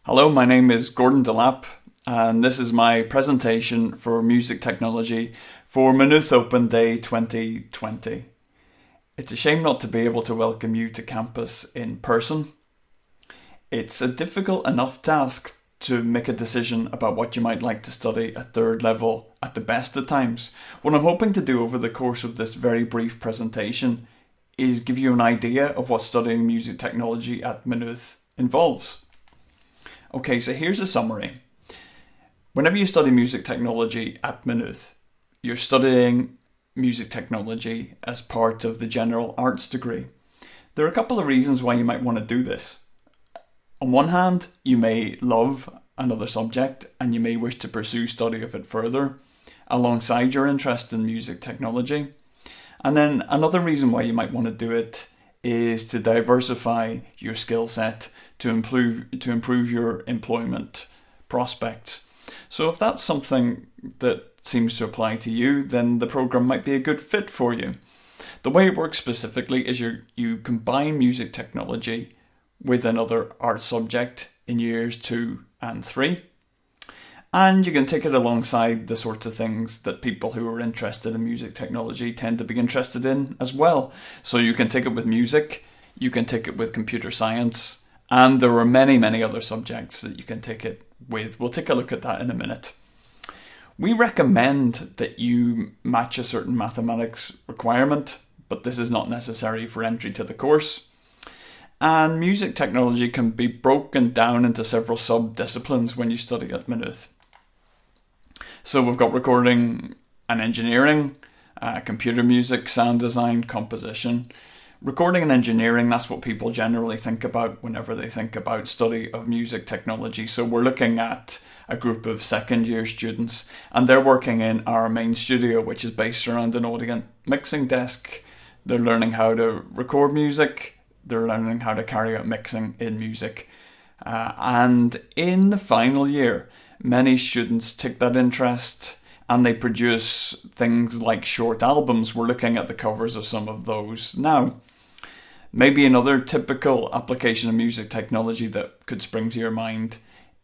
Hello, my name is Gordon Delap, and this is my presentation for Music Technology for Maynooth Open Day 2020. It's a shame not to be able to welcome you to campus in person. It's a difficult enough task to make a decision about what you might like to study at third level at the best of times. What I'm hoping to do over the course of this very brief presentation is give you an idea of what studying music technology at Maynooth involves. Okay, so here's a summary. Whenever you study music technology at Maynooth, you're studying music technology as part of the general arts degree. There are a couple of reasons why you might want to do this. On one hand, you may love another subject and you may wish to pursue study of it further alongside your interest in music technology. And then another reason why you might want to do it is to diversify your skill set to improve your employment prospects. So if that's something that seems to apply to you, then the program might be a good fit for you. The way it works specifically is you combine music technology with another art subject in years 2 and 3. And you can take it alongside the sorts of things that people who are interested in music technology tend to be interested in as well. So you can take it with music, you can take it with computer science, and there are many, many other subjects that you can take it with. We'll take a look at that in a minute. We recommend that you match a certain mathematics requirement, but this is not necessary for entry to the course. And music technology can be broken down into several sub-disciplines when you study at Maynooth. So we've got recording and engineering, computer music, sound design, composition. Recording and engineering, that's what people generally think about whenever they think about study of music technology. So we're looking at a group of second year students and they're working in our main studio, which is based around an audio mixing desk. They're learning how to record music. They're learning how to carry out mixing in music. And in the final year, many students take that interest and they produce things like short albums. We're looking at the covers of some of those now. Maybe another typical application of music technology that could spring to your mind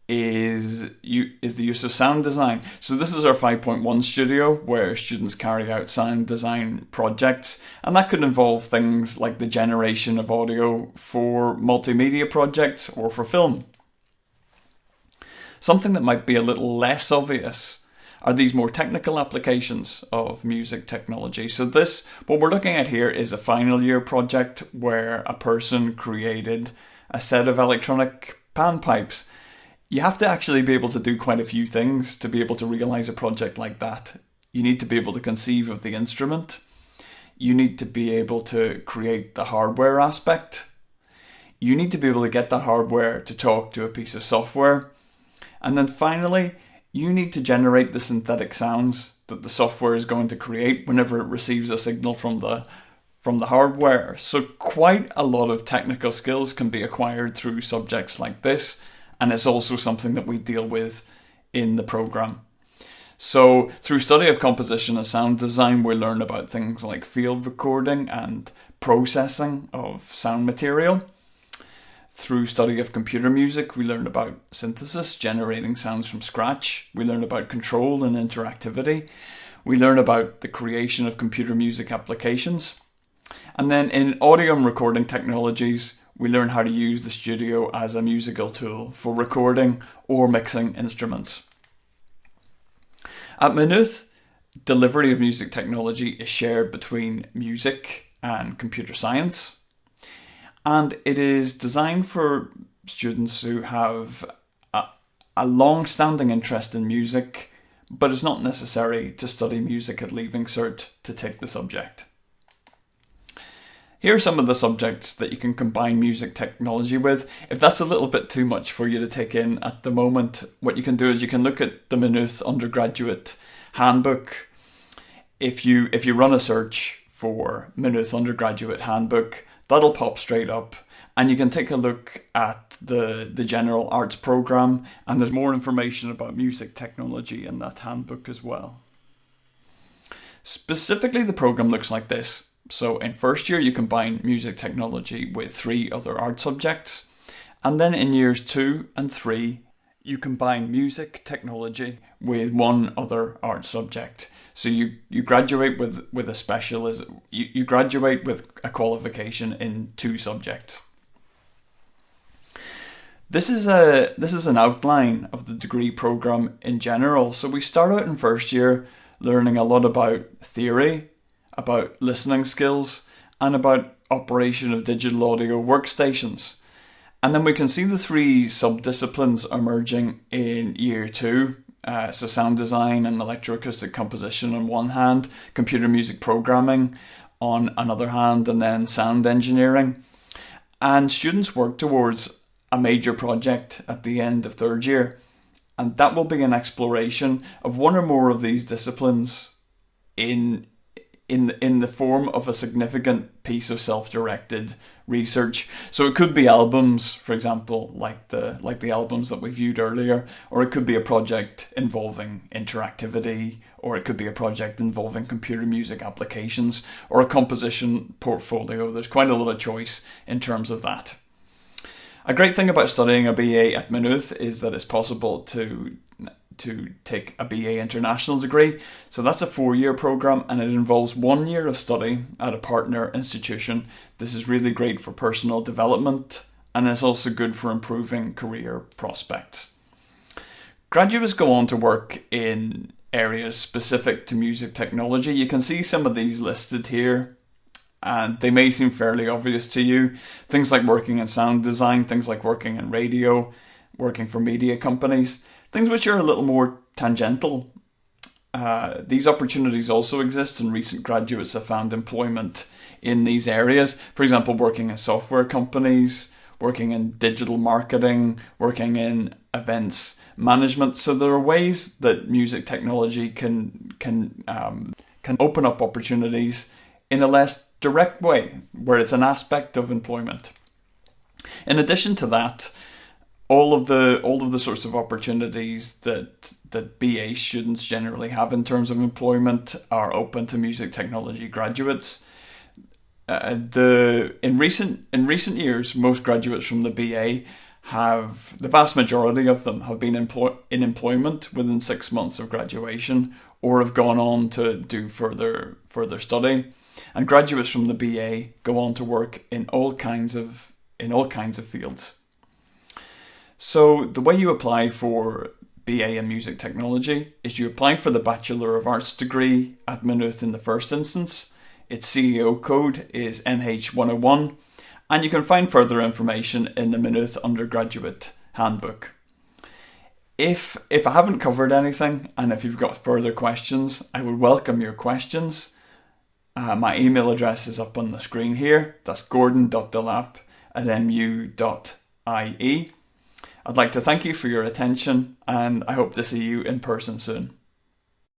is the use of sound design. So this is our 5.1 studio where students carry out sound design projects, and that could involve things like the generation of audio for multimedia projects or for film. Something that might be a little less obvious are these more technical applications of music technology. So what we're looking at here is a final year project where a person created a set of electronic panpipes. You have to actually be able to do quite a few things to be able to realize a project like that. You need to be able to conceive of the instrument. You need to be able to create the hardware aspect. You need to be able to get the hardware to talk to a piece of software. And then finally, you need to generate the synthetic sounds that the software is going to create whenever it receives a signal from the hardware. So quite a lot of technical skills can be acquired through subjects like this, and it's also something that we deal with in the program. So through study of composition and sound design, we learn about things like field recording and processing of sound material. Through study of computer music, we learn about synthesis, generating sounds from scratch. We learn about control and interactivity. We learn about the creation of computer music applications. And then in audio and recording technologies, we learn how to use the studio as a musical tool for recording or mixing instruments. At Maynooth, delivery of music technology is shared between music and computer science. And it is designed for students who have a long-standing interest in music, but it's not necessary to study music at Leaving Cert to take the subject. Here are some of the subjects that you can combine music technology with. If that's a little bit too much for you to take in at the moment, what you can do is you can look at the Maynooth Undergraduate Handbook. If you run a search for Maynooth Undergraduate Handbook, that'll pop straight up and you can take a look at the general arts program, and there's more information about music technology in that handbook as well. Specifically, the program looks like this. So in first year, you combine music technology with 3 other art subjects. And then in years 2 and 3, you combine music technology with one other art subject. So you graduate with a specialism. You graduate with a qualification in 2 subjects. This is an outline of the degree program in general. So we start out in first year learning a lot about theory, about listening skills, and about operation of digital audio workstations. And then we can see the 3 sub-disciplines emerging in year 2. So sound design and electroacoustic composition on one hand, computer music programming on another hand, and then sound engineering. And students work towards a major project at the end of third year. And that will be an exploration of one or more of these disciplines in the form of a significant piece of self-directed research. So it could be albums, for example, like the albums that we viewed earlier, or it could be a project involving interactivity, or it could be a project involving computer music applications, or a composition portfolio. There's quite a lot of choice in terms of that. A great thing about studying a BA at Maynooth is that it's possible to take a BA International degree. So that's a 4-year program, and it involves 1 year of study at a partner institution. This is really great for personal development, and it's also good for improving career prospects. Graduates go on to work in areas specific to music technology. You can see some of these listed here, and they may seem fairly obvious to you. Things like working in sound design, things like working in radio, working for media companies, things which are a little more tangential. These opportunities also exist, and recent graduates have found employment in these areas. For example, working in software companies, working in digital marketing, working in events management. So there are ways that music technology can open up opportunities in a less direct way, where it's an aspect of employment. In addition to that, all of the sorts of opportunities that BA students generally have in terms of employment are open to music technology graduates. In recent years, most graduates from the BA the vast majority of them have been in employment within 6 months of graduation, or have gone on to do further study. And graduates from the BA go on to work in all kinds of fields. So the way you apply for BA in Music Technology is you apply for the Bachelor of Arts degree at Maynooth in the first instance. Its CEO code is NH101, and you can find further information in the Maynooth Undergraduate Handbook. If I haven't covered anything, and if you've got further questions, I would welcome your questions. My email address is up on the screen here. That's gordon.delap@mu.ie. I'd like to thank you for your attention, and I hope to see you in person soon.